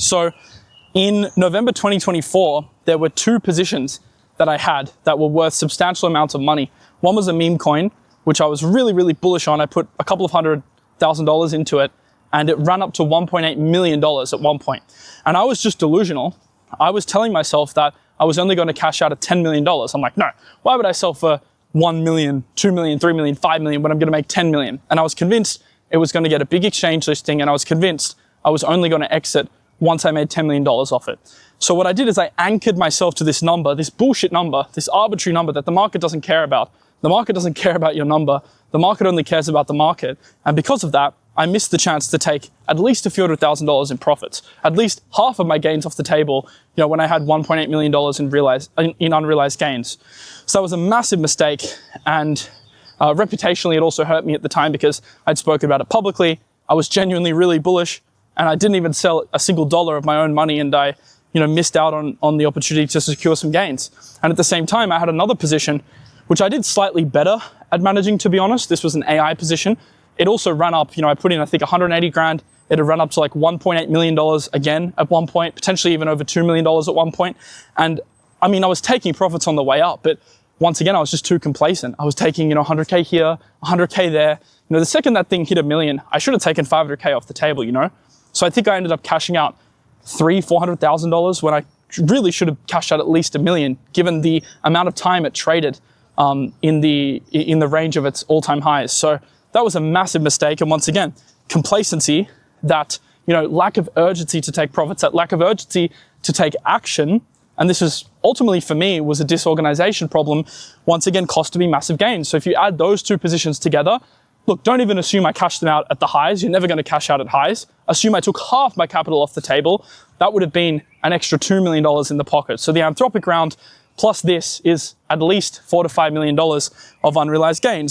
So in November 2024, there were 2 positions that I had that were worth substantial amounts of money. One was a meme coin, which I was really, really bullish on. I put a couple of $100,000 into it, and it ran up to $1.8 million at one point. And I was just delusional. I was telling myself that I was only going to cash out at $10 million. I'm like, no, why would I sell for 1 million, 2 million, 3 million, 5 million when I'm going to make 10 million? And I was convinced it was going to get a big exchange listing, and I was convinced I was only going to exit once I made $10 million off it. So what I did is I anchored myself to this number, this bullshit number, this arbitrary number that the market doesn't care about. The market doesn't care about your number. The market only cares about the market. And because of that, I missed the chance to take at least a few $100,000 in profits, at least half of my gains off the table, when I had $1.8 million in unrealized gains. So that was a massive mistake. And reputationally, it also hurt me at the time because I'd spoken about it publicly. I was genuinely really bullish, and I didn't even sell a single dollar of my own money, and I missed out on the opportunity to secure some gains. And at the same time, I had another position, which I did slightly better at managing, to be honest. This was an AI position. It also ran up, I put in, I think, 180 grand. It had run up to like $1.8 million again at one point, potentially even over $2 million at one point. And I mean, I was taking profits on the way up, but once again, I was just too complacent. I was taking, 100K here, 100K there. The second that thing hit $1 million, I should have taken 500K off the table, So I think I ended up cashing out $400,000 when I really should have cashed out at least $1 million, given the amount of time it traded in the range of its all-time highs. So that was a massive mistake. And once again, complacency, that lack of urgency to take profits, that lack of urgency to take action, and this is ultimately for me was a disorganization problem, once again costed me massive gains. So if you add those 2 positions together, look, don't even assume I cashed them out at the highs. You're never going to cash out at highs. Assume I took half my capital off the table. That would have been an extra $2 million in the pocket. So the Anthropic round plus this is at least $4 to $5 million of unrealized gains.